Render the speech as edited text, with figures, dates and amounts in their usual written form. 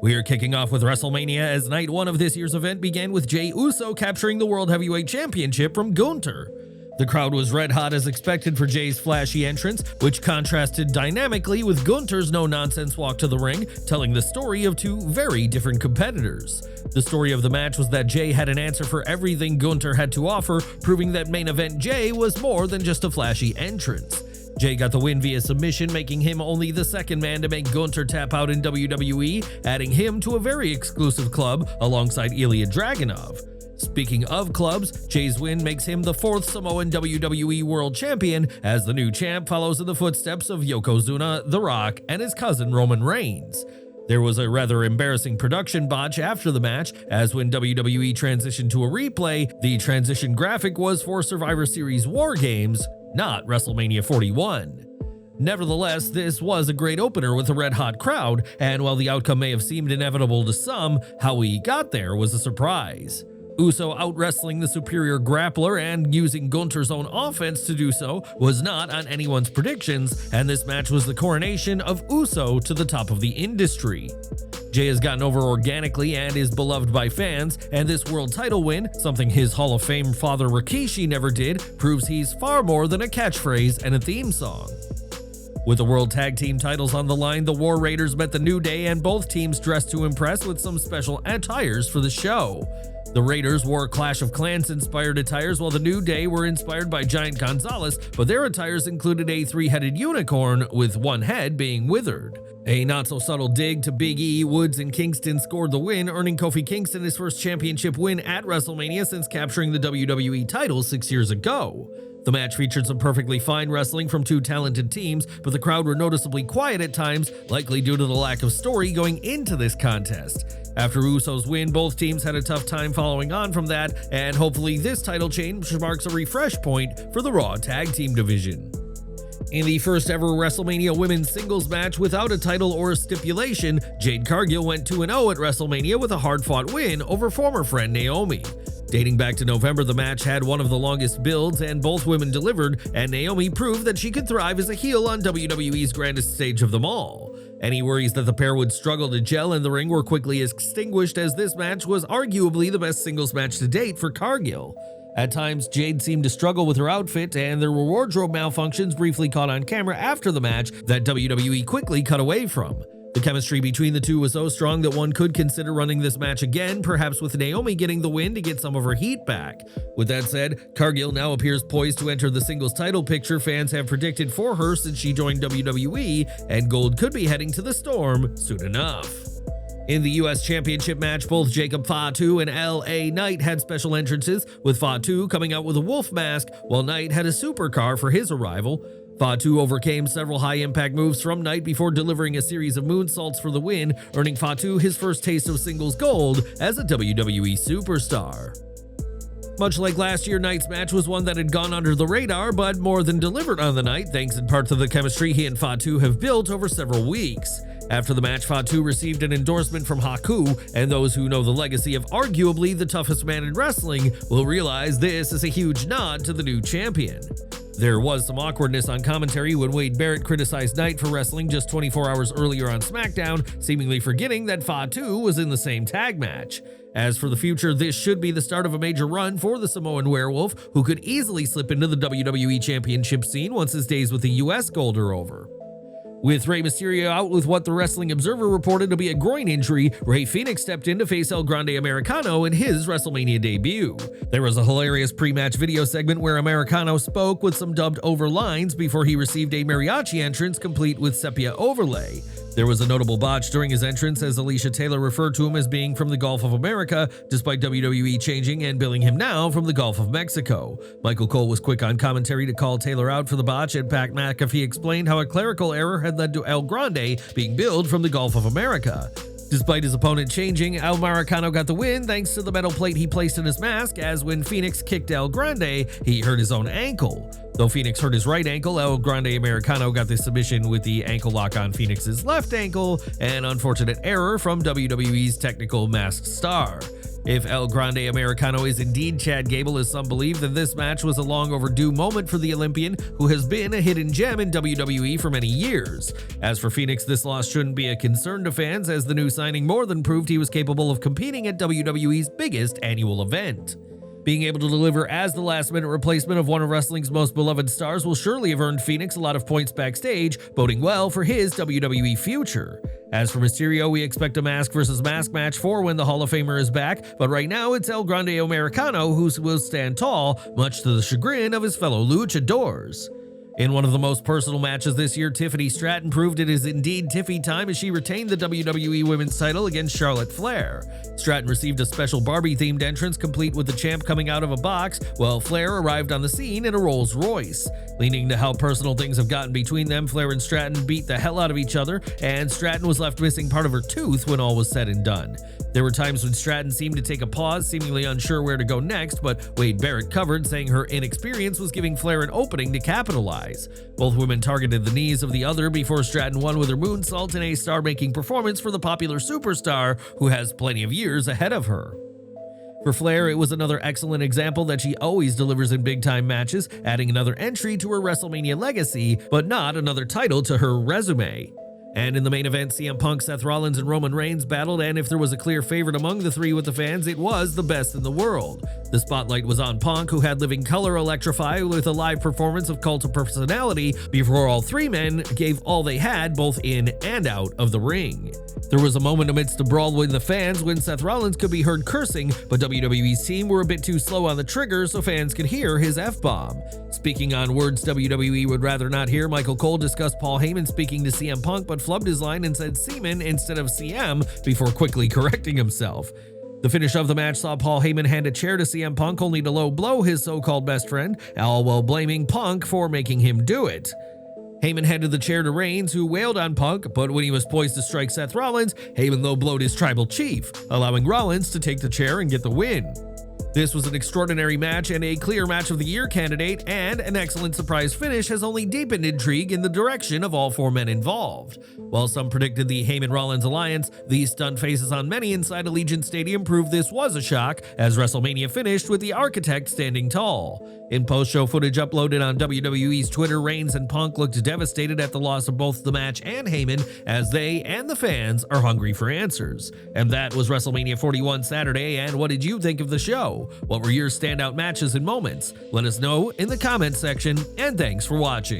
We are kicking off with WrestleMania as night one of this year's event began with Jey Uso capturing the World Heavyweight Championship from Gunther. The crowd was red hot as expected for Jey's flashy entrance, which contrasted dynamically with Gunther's no-nonsense walk to the ring, telling the story of two very different competitors. The story of the match was that Jey had an answer for everything Gunther had to offer, proving that main event Jey was more than just a flashy entrance. Jey got the win via submission, making him only the second man to make Gunther tap out in WWE, adding him to a very exclusive club alongside Ilya Dragunov. Speaking of clubs, Jey's win makes him the fourth Samoan WWE World Champion, as the new champ follows in the footsteps of Yokozuna, The Rock, and his cousin Roman Reigns. There was a rather embarrassing production botch after the match, as when WWE transitioned to a replay, the transition graphic was for Survivor Series War Games, not WrestleMania 41. Nevertheless, this was a great opener with a red-hot crowd, and while the outcome may have seemed inevitable to some, how we got there was a surprise. Uso out-wrestling the superior grappler and using Gunther's own offense to do so was not on anyone's predictions, and this match was the coronation of Uso to the top of the industry. Jey has gotten over organically and is beloved by fans, and this world title win, something his Hall of Fame father Rikishi never did, proves he's far more than a catchphrase and a theme song. With the World Tag Team titles on the line, the War Raiders met the New Day, and both teams dressed to impress with some special attires for the show. The Raiders wore Clash of Clans-inspired attires, while the New Day were inspired by Giant Gonzalez, but their attires included a three-headed unicorn, with one head being withered. A not-so-subtle dig to Big E, Woods, and Kingston scored the win, earning Kofi Kingston his first championship win at WrestleMania since capturing the WWE title 6 years ago. The match featured some perfectly fine wrestling from two talented teams, but the crowd were noticeably quiet at times, likely due to the lack of story going into this contest. After Uso's win, both teams had a tough time following on from that, and hopefully this title change marks a refresh point for the Raw Tag Team division. In the first ever WrestleMania women's singles match without a title or a stipulation, Jade Cargill went 2-0 at WrestleMania with a hard-fought win over former friend Naomi. Dating back to November, the match had one of the longest builds, and both women delivered, and Naomi proved that she could thrive as a heel on WWE's grandest stage of them all. Any worries that the pair would struggle to gel in the ring were quickly extinguished, as this match was arguably the best singles match to date for Cargill. At times, Jade seemed to struggle with her outfit, and there were wardrobe malfunctions briefly caught on camera after the match that WWE quickly cut away from. The chemistry between the two was so strong that one could consider running this match again, perhaps with Naomi getting the win to get some of her heat back. With that said, Cargill now appears poised to enter the singles title picture fans have predicted for her since she joined WWE, and gold could be heading to the Storm soon enough. In the US Championship match, both Jacob Fatu and LA Knight had special entrances, with Fatu coming out with a wolf mask, while Knight had a supercar for his arrival. Fatu overcame several high-impact moves from Knight before delivering a series of moonsaults for the win, earning Fatu his first taste of singles gold as a WWE superstar. Much like last year, Knight's match was one that had gone under the radar, but more than delivered on the night, thanks in part to the chemistry he and Fatu have built over several weeks. After the match, Fatu received an endorsement from Haku, and those who know the legacy of arguably the toughest man in wrestling will realize this is a huge nod to the new champion. There was some awkwardness on commentary when Wade Barrett criticized Knight for wrestling just 24 hours earlier on SmackDown, seemingly forgetting that Fatu was in the same tag match. As for the future, this should be the start of a major run for the Samoan Werewolf, who could easily slip into the WWE Championship scene once his days with the US Gold are over. With Rey Mysterio out with what the Wrestling Observer reported to be a groin injury, Rey Fenix stepped in to face ElGrandeAmericano in his WrestleMania debut. There was a hilarious pre-match video segment where Americano spoke with some dubbed over lines before he received a mariachi entrance complete with sepia overlay. There was a notable botch during his entrance, as Alicia Taylor referred to him as being from the Gulf of America, despite WWE changing and billing him now from the Gulf of Mexico. Michael Cole was quick on commentary to call Taylor out for the botch, and Pat McAfee explained how a clerical error had led to El Grande being billed from the Gulf of America. Despite his opponent changing, Americano got the win thanks to the metal plate he placed in his mask, as when Fenix kicked El Grande, he hurt his own ankle. Though Fenix hurt his right ankle, ElGrandeAmericano got the submission with the ankle lock on Fenix's left ankle, an unfortunate error from WWE's technical masked star. If ElGrandeAmericano is indeed Chad Gable, as some believe, then this match was a long overdue moment for the Olympian, who has been a hidden gem in WWE for many years. As for Phoenix, this loss shouldn't be a concern to fans, as the new signing more than proved he was capable of competing at WWE's biggest annual event. Being able to deliver as the last-minute replacement of one of wrestling's most beloved stars will surely have earned Phoenix a lot of points backstage, boding well for his WWE future. As for Mysterio, we expect a mask versus mask match for when the Hall of Famer is back, but right now it's ElGrandeAmericano who will stand tall, much to the chagrin of his fellow luchadors. In one of the most personal matches this year, Tiffany Stratton proved it is indeed Tiffy time as she retained the WWE Women's title against Charlotte Flair. Stratton received a special Barbie-themed entrance complete with the champ coming out of a box, while Flair arrived on the scene in a Rolls Royce. Leaning to how personal things have gotten between them, Flair and Stratton beat the hell out of each other, and Stratton was left missing part of her tooth when all was said and done. There were times when Stratton seemed to take a pause, seemingly unsure where to go next, but Wade Barrett covered, saying her inexperience was giving Flair an opening to capitalize. Both women targeted the knees of the other before Stratton won with her moonsault in a star-making performance for the popular superstar who has plenty of years ahead of her. For Flair, it was another excellent example that she always delivers in big-time matches, adding another entry to her WrestleMania legacy, but not another title to her resume. And in the main event, CM Punk, Seth Rollins, and Roman Reigns battled, and if there was a clear favorite among the three with the fans, it was the best in the world. The spotlight was on Punk, who had Living Color electrify with a live performance of Cult of Personality before all three men gave all they had both in and out of the ring. There was a moment amidst the brawl with the fans when Seth Rollins could be heard cursing, but WWE's team were a bit too slow on the trigger so fans could hear his F-bomb. Speaking on words WWE would rather not hear, Michael Cole discussed Paul Heyman speaking to CM Punk but flubbed his line and said Seaman instead of CM before quickly correcting himself. The finish of the match saw Paul Heyman hand a chair to CM Punk only to low blow his so-called best friend, all while blaming Punk for making him do it. Heyman handed the chair to Reigns, who wailed on Punk, but when he was poised to strike Seth Rollins, Heyman low-blowed his tribal chief, allowing Rollins to take the chair and get the win. This was an extraordinary match and a clear Match of the Year candidate, and an excellent surprise finish has only deepened intrigue in the direction of all four men involved. While some predicted the Heyman-Rollins alliance, the stunned faces on many inside Allegiant Stadium proved this was a shock, as WrestleMania finished with the Architect standing tall. In post-show footage uploaded on WWE's Twitter, Reigns and Punk looked devastated at the loss of both the match and Heyman, as they and the fans are hungry for answers. And that was WrestleMania 41 Saturday, and what did you think of the show? What were your standout matches and moments? Let us know in the comments section, and thanks for watching.